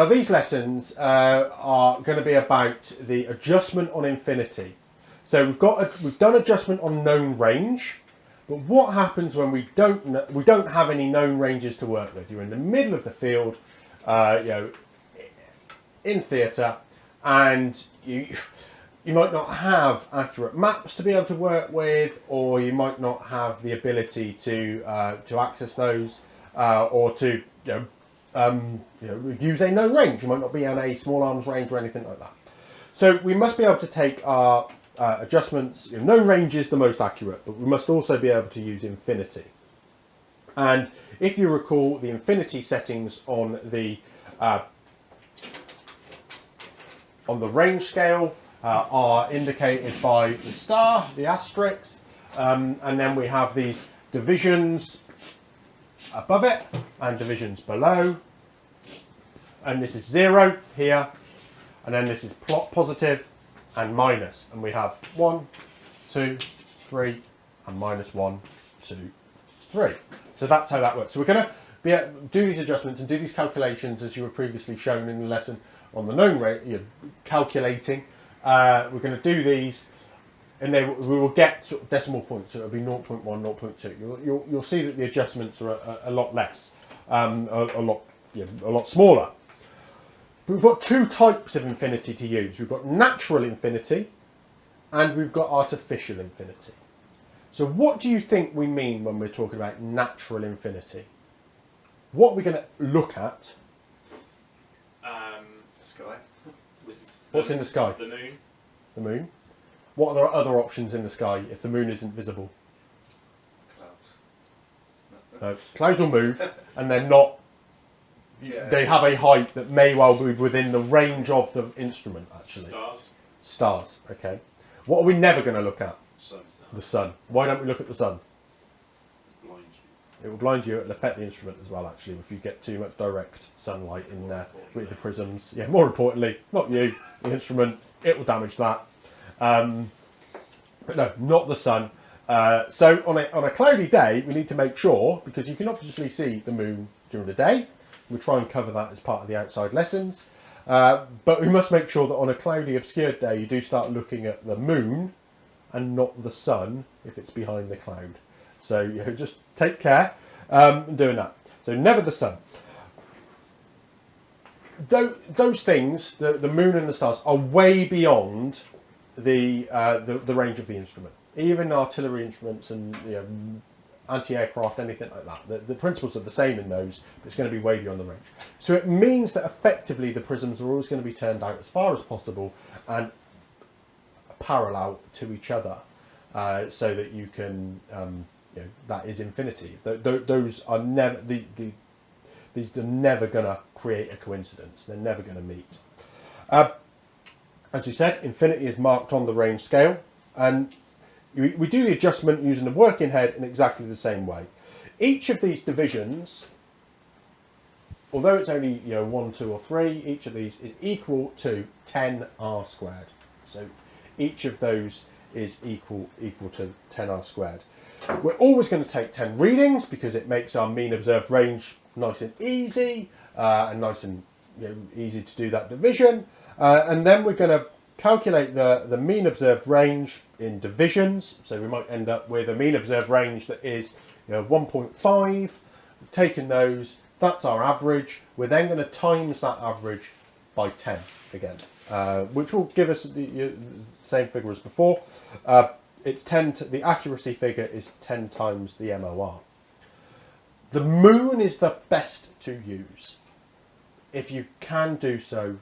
Now these lessons are going to be about the adjustment on infinity. So we've done adjustment on known range, but what happens when we don't have any known ranges to work with? You're in the middle of the field, in theatre, and you might not have accurate maps to be able to work with, or you might not have the ability to access those, or to use a known range. You might not be on a small arms range or anything like that. So we must be able to take our adjustments. Known range is the most accurate, but we must also be able to use infinity. And if you recall, the infinity settings on the range scale are indicated by the star, the asterisk, and then we have these divisions above it and divisions below, and this is 0 here, and then this is plot positive and minus, and we have 1, 2, 3, and minus 1, 2, 3. So that's how that works. So we're going to do these adjustments and do these calculations as you were previously shown in the lesson on the known rate, calculating. We're going to do these, and then we will get sort of decimal points. So it'll be 0.1, 0.2. You'll see that the adjustments are a lot less, a lot smaller. We've got two types of infinity to use. We've got natural infinity, and we've got artificial infinity. So what do you think we mean when we're talking about natural infinity? What are we going to look at? Sky. What's in the sky? The moon. The moon. What are the other options in the sky if the moon isn't visible? Clouds. No, clouds will move, and they're not. Yeah. They have a height that may well be within the range of the instrument. Actually, stars. Okay. What are we never going to look at? The sun. Why don't we look at the sun? Blind you. It will blind you. It'll affect the instrument as well. Actually, if you get too much direct sunlight in there with the prisms. Yeah. More importantly, not you, the instrument. It will damage that. But no, not the sun. So on a cloudy day, we need to make sure, because you can obviously see the moon during the day. We'll try and cover that as part of the outside lessons. But we must make sure that on a cloudy, obscured day, you do start looking at the moon and not the sun if it's behind the cloud. So just take care in doing that. So never the sun. Those things, the moon and the stars, are way beyond the range of the instrument. Even artillery instruments and anti-aircraft, anything like that. The principles are the same in those, but it's going to be way beyond the range. So it means that effectively the prisms are always going to be turned out as far as possible and parallel to each other, so that you can, that is infinity. Those are never these are never going to create a coincidence. They're never going to meet. As we said, infinity is marked on the range scale, and we do the adjustment using the working head in exactly the same way. Each of these divisions, although it's only 1, 2 or 3, each of these is equal to 10r squared. So each of those is equal to 10r squared. We're always going to take 10 readings because it makes our mean observed range nice and easy, and nice and easy to do that division. And then we're going to calculate the mean observed range in divisions. So we might end up with a mean observed range that is 1.5. We've taken those, that's our average. We're then going to times that average by 10 again, which will give us the same figure as before. It's 10 the accuracy figure is 10 times the MOR. The moon is the best to use. If you can do so,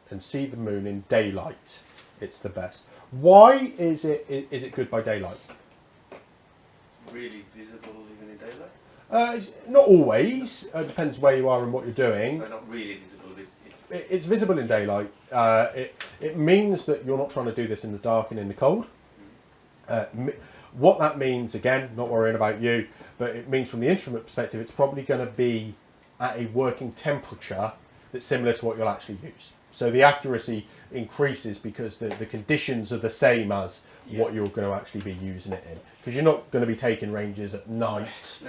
and see the moon in daylight, it's the best. Why is it good by daylight? Really visible even in daylight? It's not always. It depends where you are and what you're doing. So not really visible. It's visible in daylight. It means that you're not trying to do this in the dark and in the cold. What that means, again, not worrying about you, but it means from the instrument perspective, it's probably going to be at a working temperature that's similar to what you'll actually use. So the accuracy increases because the conditions are the same as what you're going to actually be using it in. Because you're not going to be taking ranges at night.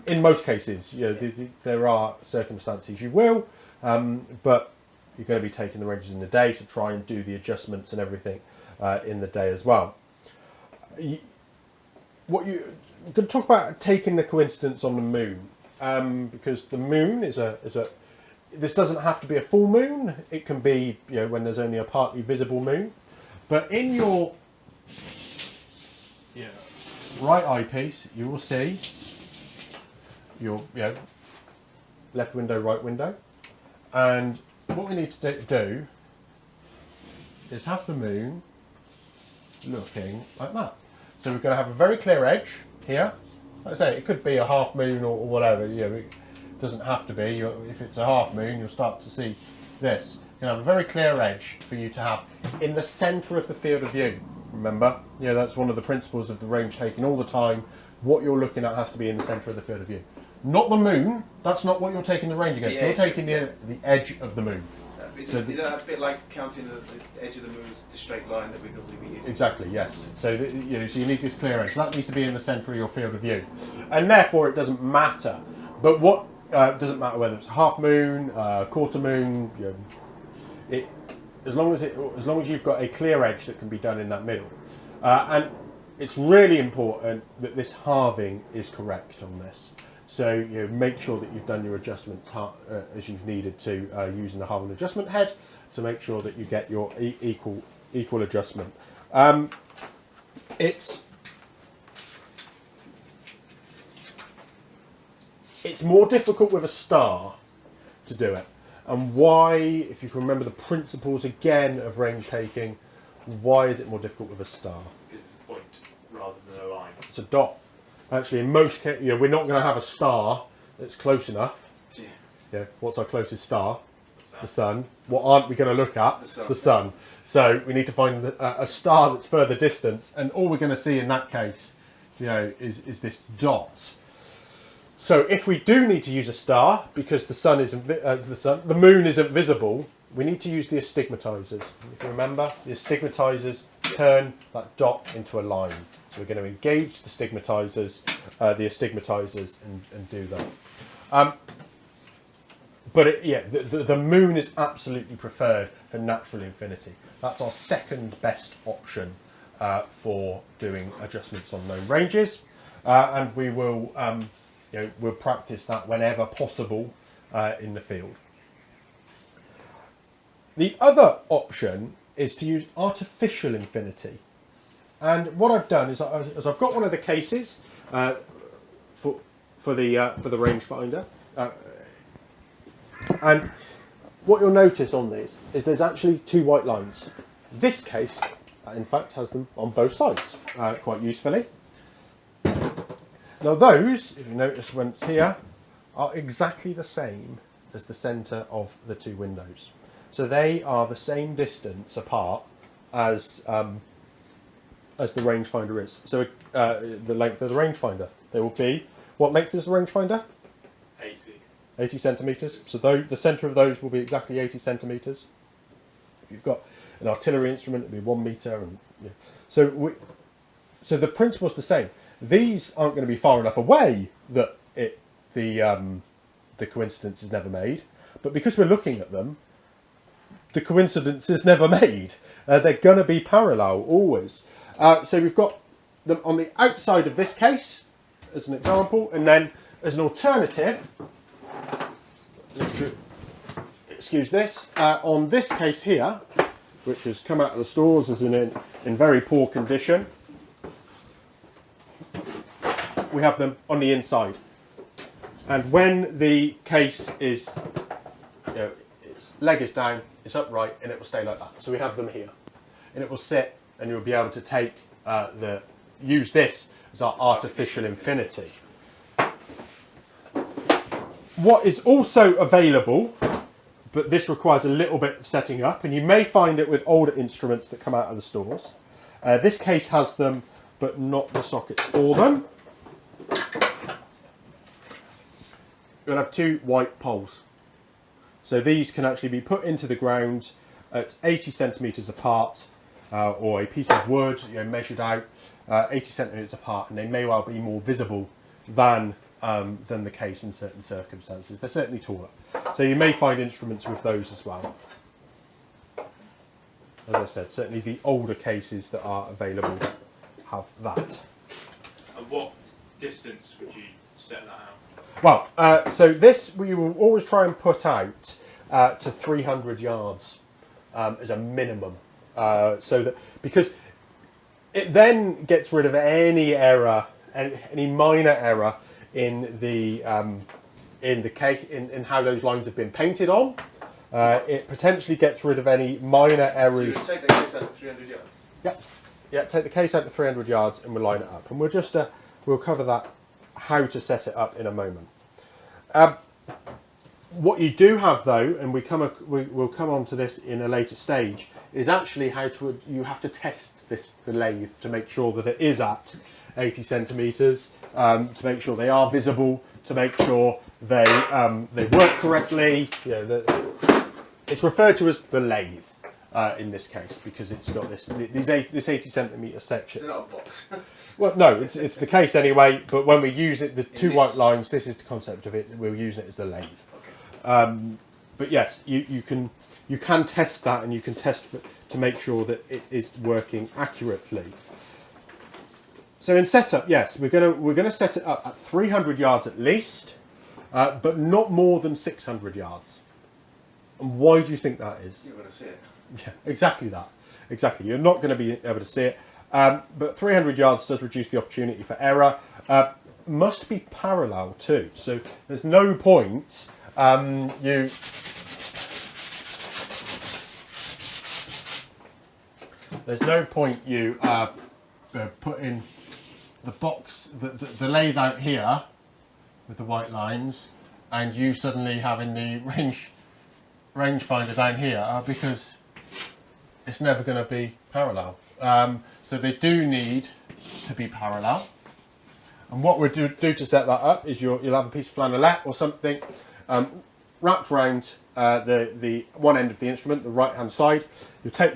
In most cases, there are circumstances you will, but you're going to be taking the ranges in the day, so try and do the adjustments and everything in the day as well. We're going to talk about taking the coincidence on the moon, because the moon is a this doesn't have to be a full moon. It can be, you know, when there's only a partly visible moon. But in your right eyepiece, you will see your left window, right window, and what we need to do is have the moon looking like that. So we're going to have a very clear edge here. Like I say, it could be a half moon or whatever. You know, it doesn't have to be. If it's a half moon, you'll start to see this. You're going to have a very clear edge for you to have in the centre of the field of view. Remember, that's one of the principles of the range taking all the time. What you're looking at has to be in the centre of the field of view. Not the moon. That's not what you're taking the range against. You're taking the edge of the moon. Is that a bit like counting the edge of the moon as the straight line that we'd normally be using? Exactly, yes. So so you need this clear edge. That needs to be in the centre of your field of view, and therefore it doesn't matter. But what doesn't matter whether it's a half moon, quarter moon. As long as you've got a clear edge that can be done in that middle, and it's really important that this halving is correct on this. So make sure that you've done your adjustments as you've needed to using the halving adjustment head to make sure that you get your equal adjustment. It's more difficult with a star to do it. And why, if you can remember the principles again of range taking, why is it more difficult with a star? Because it's a point rather than a line. It's a dot. Actually, in most cases, we're not going to have a star that's close enough. Yeah. What's our closest star? The sun. What aren't we going to look at? The sun. So we need to find a star that's further distance, and all we're going to see in that case, is this dot. So if we do need to use a star because the moon isn't visible, we need to use the astigmatizers. If you remember, the astigmatizers turn that dot into a line. So we're going to engage the astigmatizers and do that. But the moon is absolutely preferred for natural infinity. That's our second best option for doing adjustments on known ranges, and we will we'll practice that whenever possible in the field. The other option is to use artificial infinity. And what I've done is I've got one of the cases for the rangefinder, and what you'll notice on these is there's actually two white lines. This case, in fact, has them on both sides quite usefully. Now those, if you notice when it's here, are exactly the same as the centre of the two windows. So they are the same distance apart as the rangefinder is. So the length of the rangefinder, they will be, what length is the rangefinder? 80 centimetres. So the centre of those will be exactly 80 centimetres. If you've got an artillery instrument, it'll be 1 metre. And so the principle's the same. These aren't going to be far enough away that the coincidence is never made, but because we're looking at them, the coincidence is never made. They're going to be parallel always. So we've got them on the outside of this case as an example, and then as an alternative, excuse this, on this case here, which has come out of the stores as in very poor condition, we have them on the inside. And when the case is, its leg is down, it's upright, and it will stay like that. So we have them here. And it will sit, and you'll be able to take use this as our artificial infinity. What is also available, but this requires a little bit of setting up, and you may find it with older instruments that come out of the stores. This case has them, but not the sockets for them. You'll have two white poles. So these can actually be put into the ground at 80 centimetres apart, or a piece of wood measured out 80 centimetres apart, and they may well be more visible than than the case in certain circumstances. They're certainly taller. So you may find instruments with those as well. As I said, certainly the older cases that are available have that. And what distance would you set that out? Well, so this we will always try and put out to 300 yards as a minimum, so that because it then gets rid of any error, any minor error in the cake in how those lines have been painted on. It potentially gets rid of any minor errors. So you take the case out of 300 yards? Yeah, take the case out to 300 yards and we'll line it up. And we'll just, we'll cover that, how to set it up in a moment. What you do have though, and we'll come on to this in a later stage, is actually how to, you have to test the lathe to make sure that it is at 80 centimetres, to make sure they are visible, to make sure they work correctly. You know, it's referred to as the lathe in this case because it's got this 80 centimetre section. It's not a box. Well, no, it's the case anyway. But when we use it, the two white lines. This is the concept of it. We'll use it as the lathe. Okay. But yes, you can test that, and you can test to make sure that it is working accurately. So in setup, yes, we're gonna set it up at 300 yards at least, but not more than 600 yards. And why do you think that is? You're going to see it. Yeah, exactly that. Exactly. You're not going to be able to see it. But 300 yards does reduce the opportunity for error. Must be parallel too. So there's no point you putting the box, the lathe out here with the white lines, and you suddenly having the rangefinder down here, because it's never going to be parallel. So they do need to be parallel. And what we'll do to set that up is you'll have a piece of flannelette or something wrapped around the one end of the instrument, the right hand side. You'll take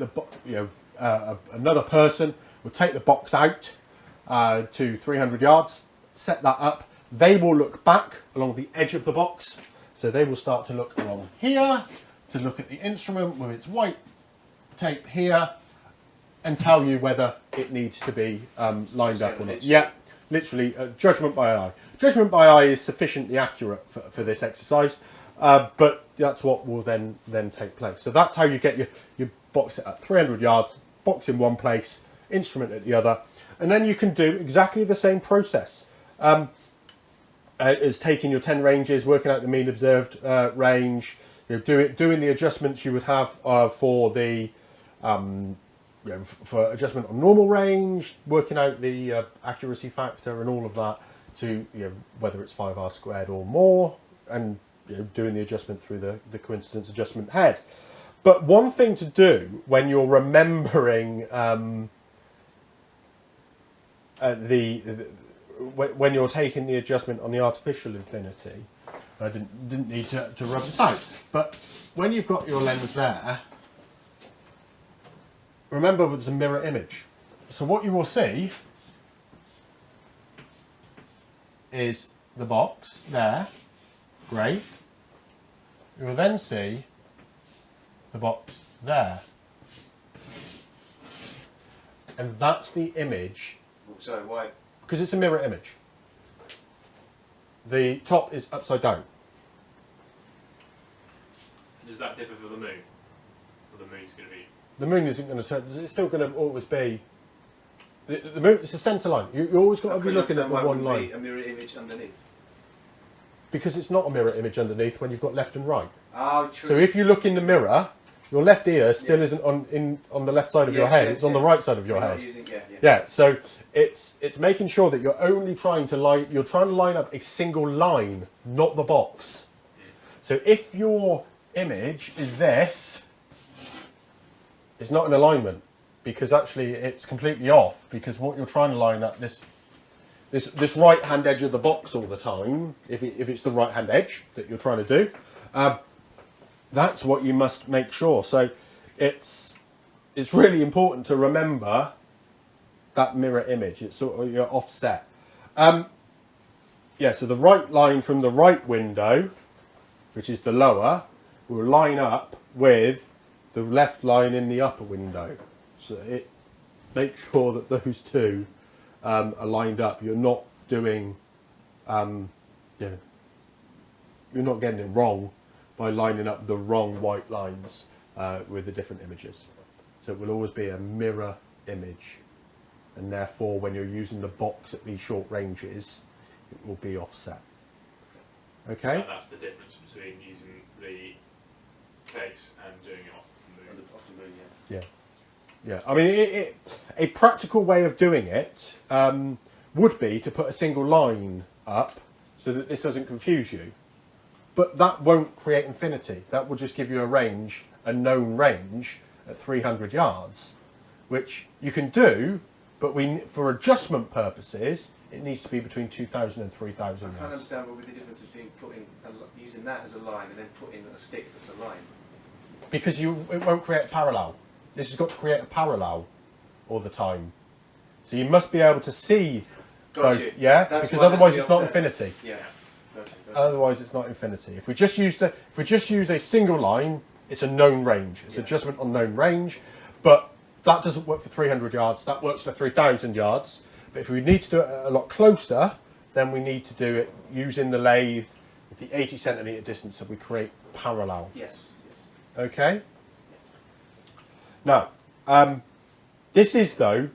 another person will take the box out to 300 yards, set that up. They will look back along the edge of the box. So they will start to look along here, to look at the instrument with its white tape here, and tell you whether it needs to be lined up or not. Yeah, literally, judgment by eye. Judgment by eye is sufficiently accurate for this exercise, but that's what will then take place. So that's how you get your box at 300 yards, box in one place, instrument at the other, and then you can do exactly the same process. Is taking your 10 ranges, working out the mean observed range, doing the adjustments you would have for the for adjustment on normal range, working out the accuracy factor and all of that to whether it's 5R squared or more, and doing the adjustment through the coincidence adjustment head. But one thing to do when you're remembering when you're taking the adjustment on the artificial infinity, I didn't need to rub this out, but when you've got your lens there, remember there's a mirror image. So what you will see is the box there, great. You will then see the box there. And that's the image. Sorry, why? Because it's a mirror image. The top is upside down. Does that differ for the moon? Or the moon's going to be... The moon isn't going to turn, it's still going to always be... The moon, it's a centre line. You always got to be looking at the one line. A mirror image underneath. Because it's not a mirror image underneath when you've got left and right. Oh, true. So if you look in the mirror, your left ear still isn't on the left side of your head, it's on the right side of your head. Yeah, so it's making sure that you're only trying to line up a single line, not the box. So if your image is this, it's not in alignment, because actually it's completely off, because what you're trying to line up this right hand edge of the box all the time, if it's the right hand edge that you're trying to do, that's what you must make sure. So it's really important to remember that mirror image. It's sort of your offset. Yeah, so the right line from the right window, which is the lower, will line up with the left line in the upper window. So it makes sure that those two are lined up. You're not doing, you're not getting it wrong by lining up the wrong white lines with the different images. So it will always be a mirror image, and therefore when you're using the box at these short ranges, it will be offset. Okay? And that's the difference between using the case and doing it off the moon. Off the moon, Yeah. Yeah, I mean, a practical way of doing it would be to put a single line up so that this doesn't confuse you. But that won't create infinity. That will just give you a range, a known range at 300 yards, which you can do, but for adjustment purposes, it needs to be between 2,000 and 3,000 I yards. can't understand what would be the difference between using that as a line and then putting a stick that's a line. Because it won't create a parallel. This has got to create a parallel all the time. So you must be able to see both, yeah? That's because why otherwise there's it's the not offset. infinity. Yeah. Gotcha. Otherwise it's not infinity. If we just use a single line, it's a known range. It's adjustment on known range, but that doesn't work for 300 yards. That works for 3,000 yards. But if we need to do it a lot closer, then we need to do it using the lathe at the 80 centimetre distance, so we create parallel. Yes. Okay? Now, this is, though,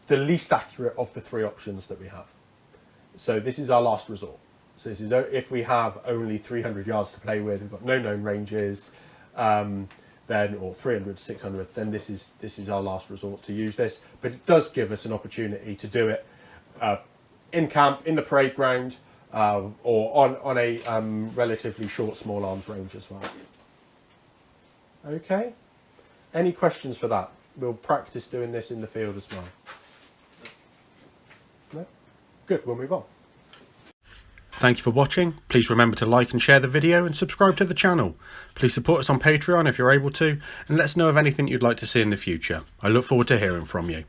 the least accurate of the three options that we have. So this is our last resort. So this is if we have only 300 yards to play with, we've got no known ranges, then, or 300, 600, then this is our last resort to use this. But it does give us an opportunity to do it in camp, in the parade ground, or on a relatively short small arms range as well. Okay? Any questions for that? We'll practice doing this in the field as well. No? Good, we'll move on. Thank you for watching. Please remember to like and share the video and subscribe to the channel. Please support us on Patreon if you're able to, and let us know of anything you'd like to see in the future. I look forward to hearing from you.